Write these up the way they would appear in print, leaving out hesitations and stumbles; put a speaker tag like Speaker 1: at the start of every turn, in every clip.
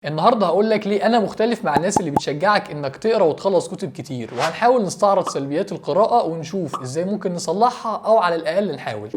Speaker 1: النهارده هقول لك ليه انا مختلف مع الناس اللي بتشجعك انك تقرا وتخلص كتب كتير، وهنحاول نستعرض سلبيات القراءة ونشوف ازاي ممكن نصلحها او على الاقل نحاول.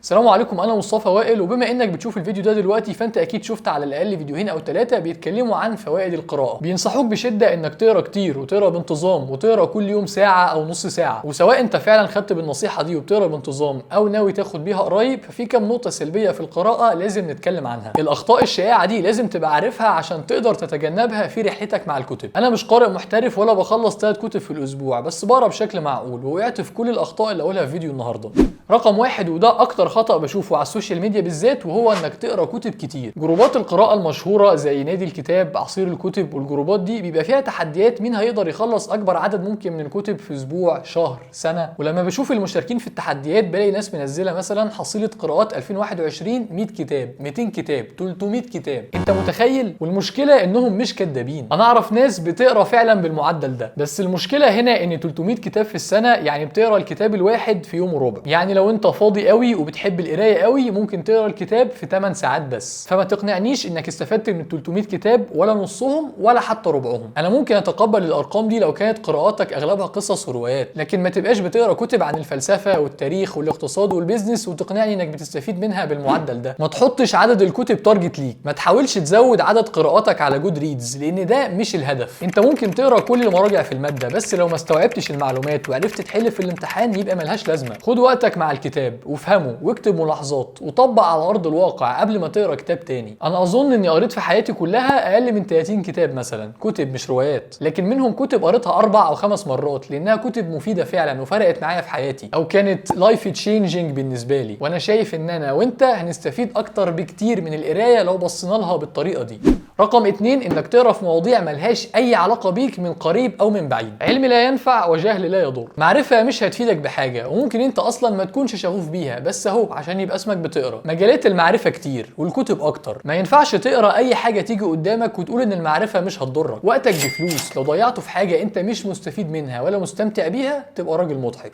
Speaker 1: السلام عليكم، انا مصطفى وائل، وبما انك بتشوف الفيديو ده دلوقتي فانت اكيد شفت على الاقل فيديوهين او 3 بيتكلموا عن فوائد القراءه. بينصحوك بشده انك تقرا كتير وتقرا بانتظام وتقرا كل يوم ساعه او نص ساعه، وسواء انت فعلا خدت بالنصيحه دي وبتقرا بانتظام او ناوي تاخد بيها قريب، ففي كام نقطه سلبيه في القراءه لازم نتكلم عنها. الاخطاء الشائعه دي لازم تبقى عارفها عشان تقدر تتجنبها في رحلتك مع الكتب. انا مش قارئ محترف ولا بخلص 3 كتب في الاسبوع، بس بقرا بشكل معقول، ووقعت في كل الاخطاء اللي اقولها في فيديو النهارده. رقم 1، وده اكتر خطأ بشوفه على السوشيال ميديا بالذات، وهو انك تقرا كتب كتير. جروبات القراءه المشهوره زي نادي الكتاب، عصير الكتب، والجروبات دي بيبقى فيها تحديات مين هيقدر يخلص اكبر عدد ممكن من الكتب في اسبوع، شهر، سنه. ولما بشوف المشتركين في التحديات بلاقي ناس منزله مثلا حصيله قراءات 2021 100 كتاب، 200 كتاب، 300 كتاب. انت متخيل؟ والمشكله انهم مش كدابين. انا اعرف ناس بتقرا فعلا بالمعدل ده، بس المشكله هنا ان 300 كتاب في السنه يعني بتقرا الكتاب الواحد في يوم وربع. يعني لو انت فاضي قوي وبتحب القرايه قوي ممكن تقرا الكتاب في 8 ساعات بس. فما تقنعنيش انك استفدت من ال 300 كتاب ولا نصهم ولا حتى ربعهم. انا ممكن اتقبل الارقام دي لو كانت قراءاتك اغلبها قصص وروايات، لكن ما تبقاش بتقرا كتب عن الفلسفه والتاريخ والاقتصاد والبيزنس وتقنعني انك بتستفيد منها بالمعدل ده. ما تحطش عدد الكتب تارجت ليك، ما تحاولش تزود عدد قراءاتك على جود ريدز، لان ده مش الهدف. انت ممكن تقرا كل المراجع في الماده، بس لو ما استوعبتش المعلومات وعرفت تحل في الامتحان يبقى ملهاش لازمه. خد وقتك مع الكتاب وافهمه واكتب ملاحظات وطبق على ارض الواقع قبل ما تقرا كتاب تاني. انا اظن اني قريت في حياتي كلها اقل من 30 كتاب مثلا، كتب مش روايات، لكن منهم كتب قريتها 4 أو 5 مرات لانها كتب مفيده فعلا وفرقت معايا في حياتي، او كانت لايف تشينجينج بالنسبه لي. وانا شايف ان انا وانت هنستفيد اكتر بكتير من القرايه لو بصينا لها بالطريقه دي. رقم 2، انك تقرا في مواضيع ملهاش اي علاقه بيك من قريب او من بعيد. علم لا ينفع وجهل لا يضر. معرفه مش هتفيدك بحاجه، وممكن انت اصلا ما تكونش شغوف بيها، بس اهو عشان يبقى اسمك بتقرا. مجالات المعرفه كتير والكتب اكتر، ما ينفعش تقرا اي حاجه تيجي قدامك وتقول ان المعرفه مش هتضرك. وقتك بفلوس، لو ضيعته في حاجه انت مش مستفيد منها ولا مستمتع بيها تبقى راجل مضحك.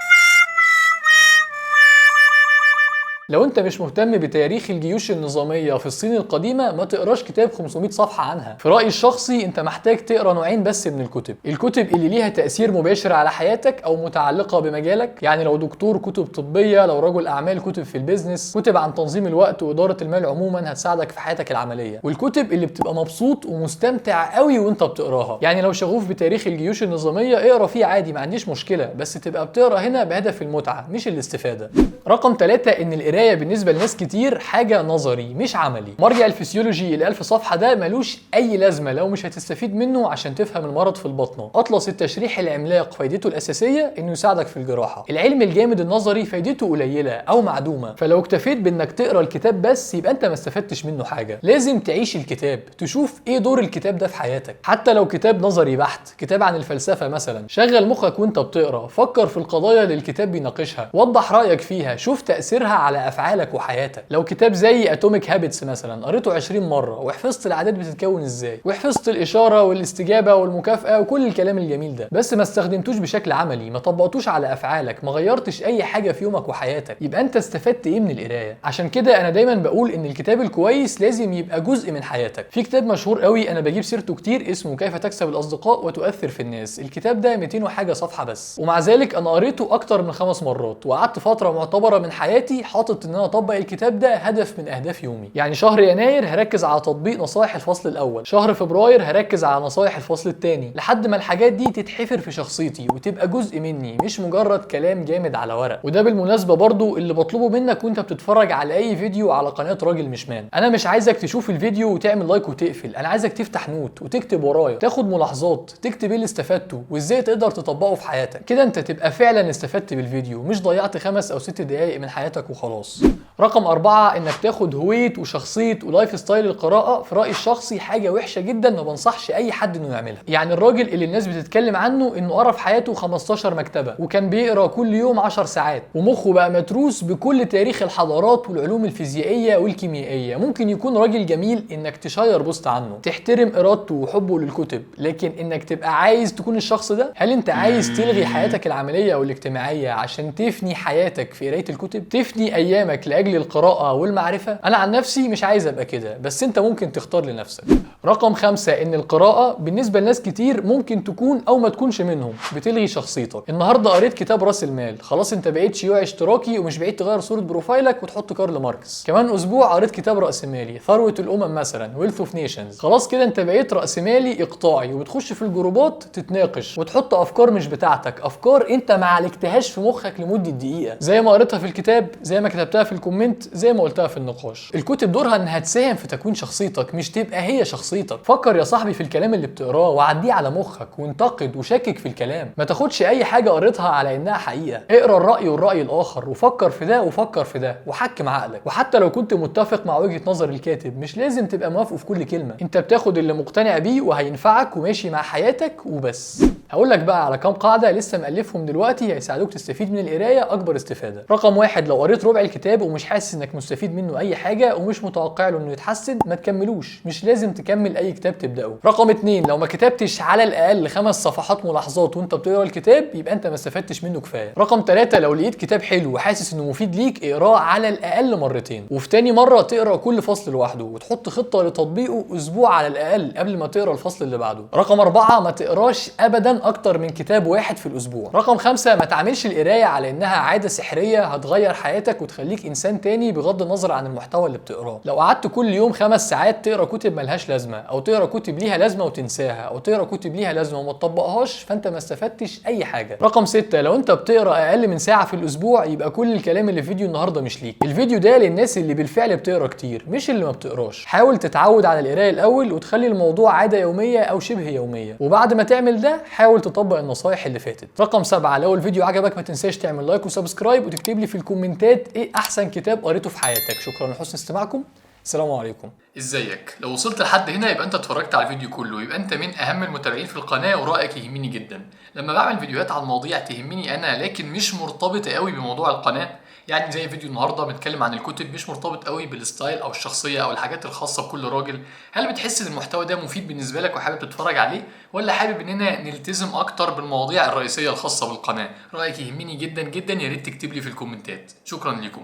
Speaker 1: لو انت مش مهتم بتاريخ الجيوش النظامية في الصين القديمة ما تقراش كتاب 500 صفحة عنها. في رأيي الشخصي انت محتاج تقرا نوعين بس من الكتب. الكتب اللي ليها تأثير مباشر على حياتك او متعلقة بمجالك، يعني لو دكتور كتب طبية، لو رجل اعمال كتب في البيزنس، كتب عن تنظيم الوقت وإدارة المال عموما هتساعدك في حياتك العملية. والكتب اللي بتبقى مبسوط ومستمتع قوي وانت بتقراها، يعني لو شغوف بتاريخ الجيوش النظامية اقرا فيه عادي، ما عنديش مشكلة، بس تبقى بتقرا هنا بهدف المتعة مش الاستفادة. رقم 3، ان القرايه بالنسبه لناس كتير حاجه نظري مش عملي. مرجع الفسيولوجي ال1000 صفحه ده ملوش اي لازمه لو مش هتستفيد منه عشان تفهم المرض في البطنه. اطلس التشريح العملاق فايدته الاساسيه انه يساعدك في الجراحه. العلم الجامد النظري فايدته قليله او معدومه، فلو اكتفيت بانك تقرا الكتاب بس يبقى انت ما استفدتش منه حاجه. لازم تعيش الكتاب، تشوف ايه دور الكتاب ده في حياتك. حتى لو كتاب نظري بحت، كتاب عن الفلسفه مثلا، شغل مخك وانت بتقرا، فكر في القضايا اللي الكتاب بيناقشها، وضح رايك فيها، شوف تأثيرها على أفعالك وحياتك. لو كتاب زي اتوميك هابتس مثلا قريته 20 مرة وحفظت العادات بتتكون ازاي، وحفظت الإشارة والاستجابة والمكافأة وكل الكلام الجميل ده، بس ما استخدمتوش بشكل عملي، ما طبقتوش على أفعالك، ما غيرتش أي حاجة في يومك وحياتك، يبقى أنت استفدت إيه من القراية؟ عشان كده أنا دايما بقول إن الكتاب الكويس لازم يبقى جزء من حياتك. في كتاب مشهور قوي أنا بجيب سيرته كتير اسمه كيف تكسب الأصدقاء وتؤثر في الناس. الكتاب ده 200 وحاجة صفحة بس، ومع ذلك أنا قريته أكتر من 5 مرات، وقعدت فترة معتبرة من حياتي حاطط ان انا اطبق الكتاب ده هدف من اهداف يومي. يعني شهر يناير هركز على تطبيق نصائح الفصل الاول، شهر فبراير هركز على نصائح الفصل الثاني، لحد ما الحاجات دي تتحفر في شخصيتي وتبقى جزء مني، مش مجرد كلام جامد على ورق. وده بالمناسبه برضو اللي بطلبه منك وانت بتتفرج على اي فيديو على قناه راجل مش مان. انا مش عايزك تشوف الفيديو وتعمل لايك وتقفل، انا عايزك تفتح نوت وتكتب ورايا، تاخد ملاحظات، تكتب ايه اللي استفدته وازاي تقدر تطبقه في حياتك. كده انت تبقى فعلا استفدت بالفيديو، مش ضيعت 5 أو 6 دقائق من حياتك وخلاص. رقم 4، انك تاخد هوية وشخصية ولايف ستايل القراءة. في رأيي الشخصي حاجة وحشة جدا، ما بنصحش اي حد انه يعملها. يعني الراجل اللي الناس بتتكلم عنه انه قرا في حياته 15 مكتبة وكان بيقرا كل يوم 10 ساعات، ومخه بقى متروس بكل تاريخ الحضارات والعلوم الفيزيائية والكيميائية، ممكن يكون راجل جميل انك تشير بوست عنه، تحترم ارادته وحبه للكتب، لكن انك تبقى عايز تكون الشخص ده. هل انت عايز تلغي حياتك العملية او الاجتماعية عشان تفني حياتك في قراية الكتب، تفني ايام ايامك لاجل القراءه والمعرفه؟ انا عن نفسي مش عايز ابقى كده، بس انت ممكن تختار لنفسك. رقم 5، ان القراءه بالنسبه لناس كتير ممكن تكون او ما تكونش منهم، بتلغي شخصيتك. النهارده قريت كتاب راس المال، خلاص انت بقيت شيوعي اشتراكي ومش بعيد تغير صوره بروفايلك وتحط كارل ماركس. كمان اسبوع قريت كتاب راسمالي، ثروه الامم مثلا، ويلث اوف نيشنز، خلاص كده انت بقيت راسمالي اقطاعي وبتخش في الجروبات تتناقش وتحط افكار مش بتاعتك، افكار انت ما عالجتهاش في مخك لمده دقيقه، زي ما قريتها في الكتاب، زي ما كتبتها في الكومنت، زي ما قلتها في النقاش. الكتب دورها انها تساهم في تكوين شخصيتك، مش تبقى هي شخصيتك. فكر يا صاحبي في الكلام اللي بتقراه وعديه على مخك، وانتقد وشكك في الكلام، ما تاخدش اي حاجه قريتها على انها حقيقه. اقرا الراي والراي الاخر، وفكر في ده وفكر في ده، وحكم عقلك. وحتى لو كنت متفق مع وجهه نظر الكاتب، مش لازم تبقى موافقه في كل كلمه، انت بتاخد اللي مقتنع بيه وهينفعك وماشي مع حياتك وبس. هقول لك بقى على كام قاعده لسه مألفهم دلوقتي هيساعدوك تستفيد من القرايه اكبر استفاده. رقم 1، لو قريت ربع الكتاب ومش حاسس انك مستفيد منه اي حاجه ومش متوقع له انه يتحسن، ما تكملوش، مش لازم تكمل اي كتاب تبداه. رقم 2، لو ما كتبتش على الاقل 5 صفحات ملاحظات وانت بتقرا الكتاب، يبقى انت ما استفدتش منه كفايه. رقم 3، لو لقيت كتاب حلو وحاسس انه مفيد ليك، اقراه على الاقل مرتين، وفي تاني مره تقرا كل فصل لوحده وتحط خطه لتطبيقه اسبوع على الاقل قبل ما تقرا الفصل اللي بعده. رقم 4، ما تقراش ابدا اكتر من كتاب واحد في الاسبوع. رقم 5، ما تعملش القرايه على انها عاده سحريه هتغير حياتك وتخليك انسان تاني بغض النظر عن المحتوى اللي بتقراه. لو قعدت كل يوم 5 ساعات تقرا كتب ملهاش لازمه، او تقرا كتب ليها لازمه وتنساها، او تقرا كتب ليها لازمه وما تطبقهاش، فانت ما استفدتش اي حاجه. رقم 6، لو انت بتقرا اقل من ساعه في الاسبوع، يبقى كل الكلام اللي في فيديو النهارده مش ليك. الفيديو ده للناس اللي بالفعل بتقرا كتير، مش اللي ما بتقراش. حاول تتعود على القرايه الاول وتخلي الموضوع عاده يوميه او شبه يوميه، وبعد ما تعمل ده حاول تطبق النصايح اللي فاتت. رقم 7، لو الفيديو عجبك ما تنساش تعمل لايك وسبسكرايب، وتكتب لي في الكومنتات ايه احسن كتاب قريته في حياتك. شكرا لحسن استماعكم، السلام عليكم. ازيك؟ لو وصلت لحد هنا يبقى انت اتفرجت على الفيديو كله، يبقى انت من اهم المتابعين في القناه، ورايك يهمني جدا. لما بعمل فيديوهات عن مواضيع تهمني انا لكن مش مرتبطه قوي بموضوع القناه، يعني زي فيديو النهارده بنتكلم عن الكتب، مش مرتبط قوي بالستايل او الشخصيه او الحاجات الخاصه بكل راجل. هل بتحس ان المحتوى ده مفيد بالنسبه لك وحابب تتفرج عليه، ولا حابب اننا نلتزم اكتر بالمواضيع الرئيسيه الخاصه بالقناه؟ رايك يهمني جدا جدا، يا ريت تكتب لي في الكومنتات. شكرا لكم.